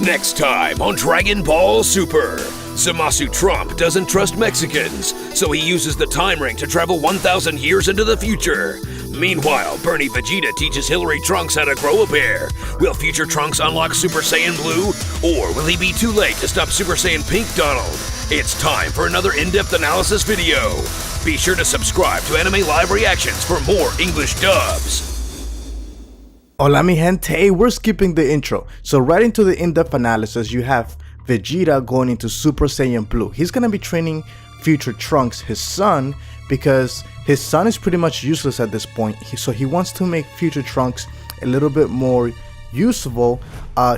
Next time on Dragon Ball Super, Zamasu Trump doesn't trust Mexicans, so he uses the time ring to travel 1,000 years into the future. Meanwhile, Bernie Vegeta teaches Hillary Trunks how to grow a bear. Will future Trunks unlock Super Saiyan Blue? Or will he be too late to stop Super Saiyan Pink Donald? It's time for another in-depth analysis video. Be sure to subscribe to Anime Live Reactions for more English dubs. Hola mi gente, we're skipping the intro. So right into the in-depth analysis, you have Vegeta going into Super Saiyan Blue. He's going to be training future Trunks, his son, because his son is pretty much useless at this point. So he wants to make future Trunks a little bit more usable.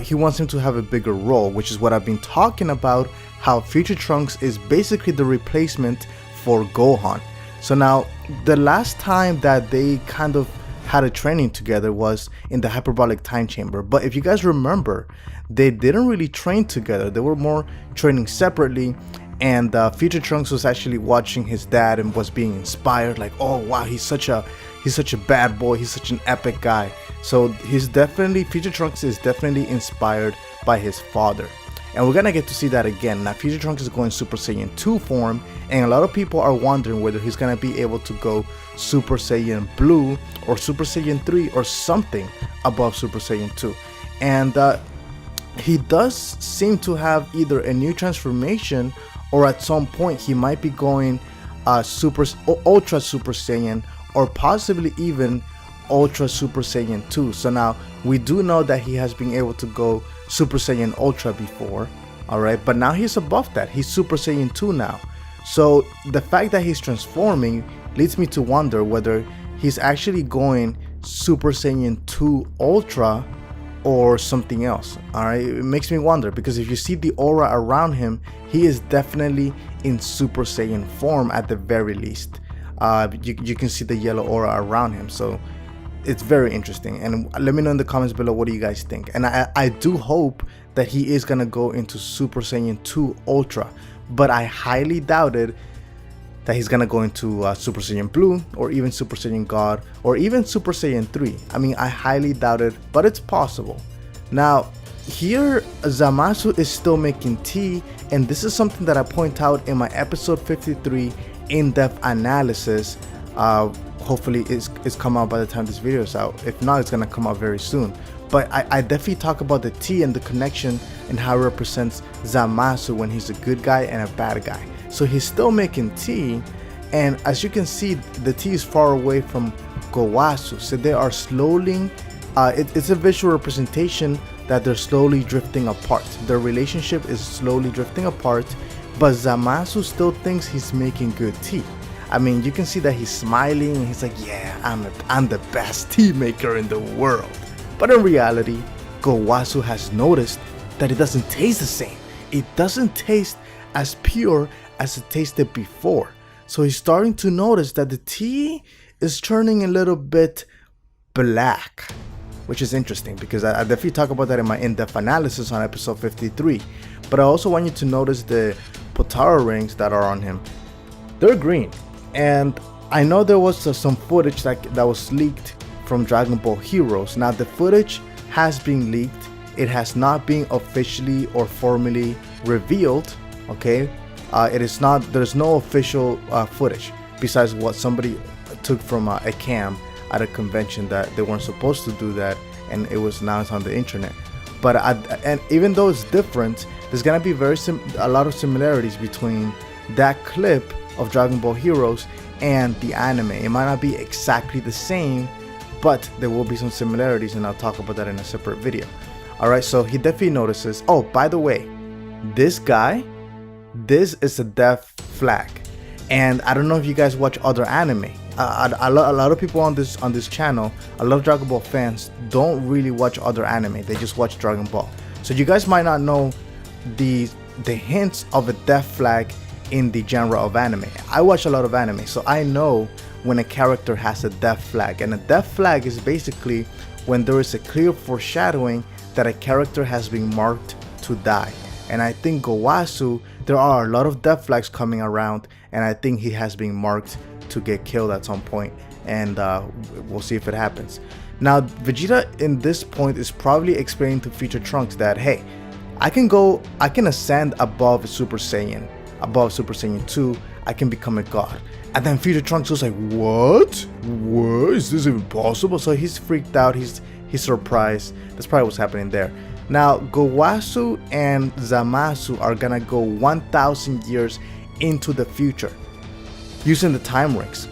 He wants him to have a bigger role, which is what I've been talking about, how future Trunks is basically the replacement for Gohan. So now, the last time that they kind of had a training together was in the hyperbolic time chamber, but if you guys remember, they didn't really train together. They were more training separately, and future Trunks was actually watching his dad and was being inspired, like, oh wow, he's such a bad boy, he's such an epic guy. So future Trunks is definitely inspired by his father, and we're gonna get to see that again. Now future Trunks is going Super Saiyan 2 form, and a lot of people are wondering whether he's gonna be able to go Super Saiyan Blue or Super Saiyan 3 or something above Super Saiyan 2. And he does seem to have either a new transformation, or at some point he might be going Ultra Super Saiyan, or possibly even Ultra Super Saiyan 2. So now we do know that he has been able to go Super Saiyan Ultra before, alright, but now he's above that. He's Super Saiyan 2 now. So the fact that he's transforming leads me to wonder whether he's actually going Super Saiyan 2 Ultra or something else. Alright, it makes me wonder, because if you see the aura around him, he is definitely in Super Saiyan form at the very least. You can see the yellow aura around him, so it's very interesting. And let me know in the comments below, what do you guys think? And I do hope that he is gonna go into Super Saiyan 2 Ultra, but I highly doubted that he's gonna go into Super Saiyan Blue, or even Super Saiyan God, or even Super Saiyan 3. I mean, I highly doubt it, but it's possible. Now, here Zamasu is still making tea, and this is something that I point out in my episode 53 in-depth analysis. Hopefully it's come out by the time this video is out. If not, it's gonna come out very soon. But I definitely talk about the tea and the connection and how it represents Zamasu when he's a good guy and a bad guy. So he's still making tea, and as you can see, the tea is far away from Gowasu. So they are slowly, it's a visual representation that they're slowly drifting apart. Their relationship is slowly drifting apart, but Zamasu still thinks he's making good tea. I mean, you can see that he's smiling and he's like, yeah, I'm the best tea maker in the world. But in reality, Gowasu has noticed that it doesn't taste the same. It doesn't taste as pure as it tasted before. So he's starting to notice that the tea is turning a little bit black, which is interesting, because I definitely talk about that in my in-depth analysis on episode 53. But I also want you to notice the Potara rings that are on him. They're green. And I know there was some footage that was leaked from Dragon Ball Heroes. Now the footage has been leaked. It has not been officially or formally revealed, okay? It is not, there's no official footage besides what somebody took from a cam at a convention that they weren't supposed to do that, and it was announced on the internet. But and even though it's different, there's gonna be a lot of similarities between that clip of Dragon Ball Heroes and the anime. It might not be exactly the same, but there will be some similarities, and I'll talk about that in a separate video. Alright, so he definitely notices. Oh, by the way, this guy, this is a death flag. And I don't know if you guys watch other anime. A lot of people on this channel, a lot of Dragon Ball fans, don't really watch other anime. They just watch Dragon Ball. So you guys might not know the hints of a death flag in the genre of anime. I watch a lot of anime, so I know when a character has a death flag. And a death flag is basically when there is a clear foreshadowing that a character has been marked to die. And I think Gowasu, there are a lot of death flags coming around, and I think he has been marked to get killed at some point, and we'll see if it happens. Now Vegeta in this point is probably explaining to future Trunks that, hey, I can ascend above Super Saiyan, above Super Saiyan 2. I can become a god. And then Future Trunks was like, what? What? Is this even possible? So he's freaked out. He's surprised. That's probably what's happening there. Now, Gowasu and Zamasu are gonna go 1,000 years into the future using the time rings,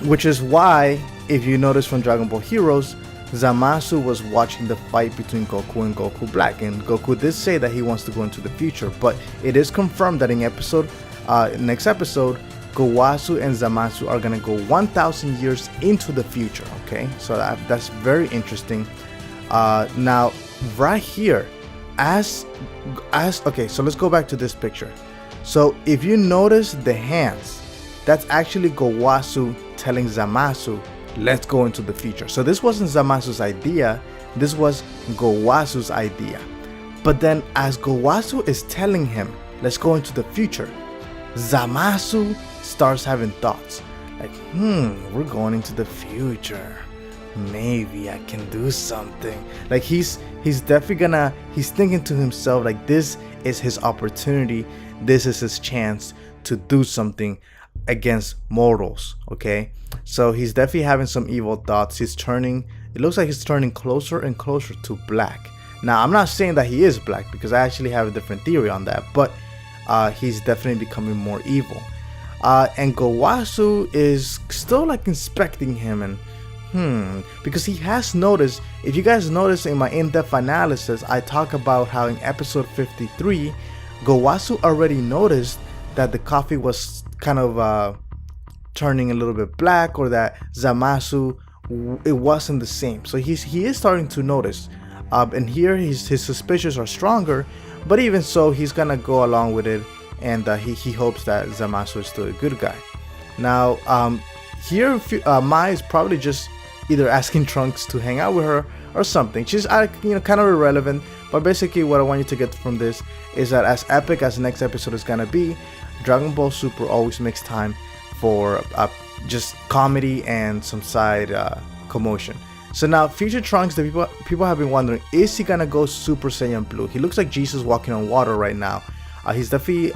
which is why, if you notice from Dragon Ball Heroes, Zamasu was watching the fight between Goku and Goku Black, and Goku did say that he wants to go into the future, but it is confirmed that in next episode, Gowasu and Zamasu are gonna go 1,000 years into the future. Okay, so that's very interesting. Now, right here, okay, so let's go back to this picture. So if you notice the hands, that's actually Gowasu telling Zamasu, let's go into the future. So this wasn't Zamasu's idea, this was Gowasu's idea. But then as Gowasu is telling him, let's go into the future, Zamasu starts having thoughts. Like, we're going into the future. Maybe I can do something. Like he's definitely he's thinking to himself, like, this is his opportunity. This is his chance to do something against mortals. Okay, so he's definitely having some evil thoughts. It looks like he's turning closer and closer to black. Now, I'm not saying that he is black, because I actually have a different theory on that, but he's definitely becoming more evil. And Gowasu is still like inspecting him, and because he has noticed, if you guys notice in my in-depth analysis, I talk about how in episode 53, Gowasu already noticed that the coffee was kind of turning a little bit black, or that Zamasu, it wasn't the same. So he is starting to notice, and here his suspicions are stronger, but even so, he's gonna go along with it, and he hopes that Zamasu is still a good guy. Now, here Mai is probably just either asking Trunks to hang out with her or something. She's kind of irrelevant, but basically what I want you to get from this is that as epic as the next episode is gonna be, Dragon Ball Super always makes time for just comedy and some side commotion. So now Future Trunks, the people have been wondering, is he gonna go Super Saiyan Blue? He looks like Jesus walking on water right now. He's definitely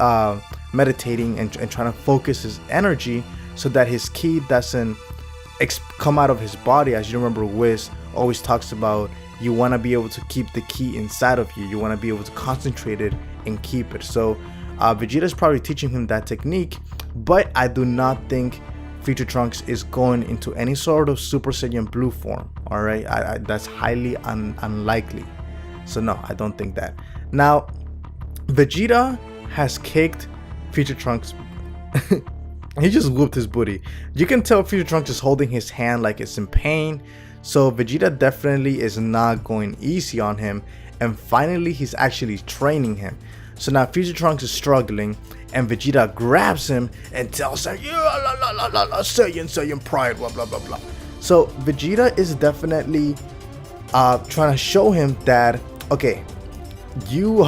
meditating and trying to focus his energy so that his ki doesn't come out of his body. As you remember, Whis always talks about, you want to be able to keep the ki inside of you. You want to be able to concentrate it and keep it. So Vegeta is probably teaching him that technique, but I do not think Future Trunks is going into any sort of Super Saiyan Blue form. All right, that's highly unlikely. So no, I don't think that. Now, Vegeta has kicked Future Trunks. He just whooped his booty. You can tell Future Trunks is holding his hand like it's in pain. So Vegeta definitely is not going easy on him. And finally, he's actually training him. So now Future Trunks is struggling, and Vegeta grabs him and tells him, Saiyan pride, blah blah blah blah. So Vegeta is definitely trying to show him that, okay, you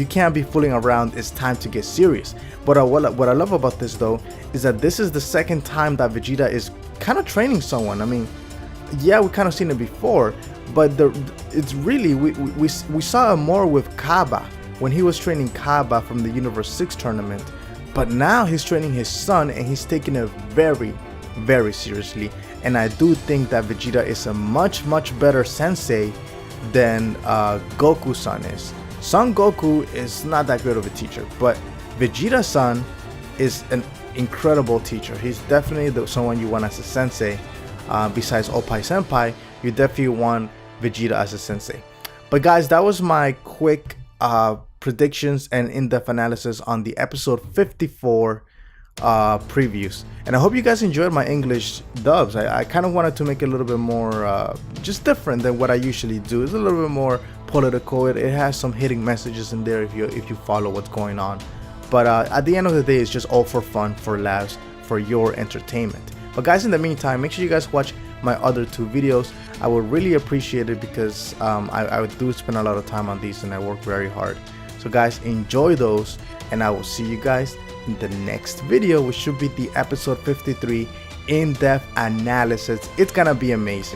can't be fooling around. It's time to get serious. But what I love about this though is that this is the second time that Vegeta is kind of training someone. I mean, yeah, we kind of seen it before, but it's really we saw it more with Kaba when he was training Kaba from the Universe 6 tournament. But now he's training his son, and he's taking it very, very seriously. And I do think that Vegeta is a much better sensei than Goku-san is. Son Goku is not that good of a teacher, but Vegeta-san is an incredible teacher. He's definitely someone you want as a sensei. Besides Oppai Senpai, you definitely want Vegeta as a sensei. But guys, that was my quick predictions and in-depth analysis on the episode 54 previews, and I hope you guys enjoyed my English dubs. I kind of wanted to make it a little bit more just different than what I usually do. It's a little bit more political. It has some hitting messages in there if you follow what's going on, but at the end of the day, it's just all for fun, for laughs, for your entertainment. But guys, in the meantime, make sure you guys watch my other 2 videos. I would really appreciate it, because I do spend a lot of time on these and I work very hard. So guys, enjoy those, and I will see you guys in the next video, which should be the episode 53 in-depth analysis. It's gonna be amazing.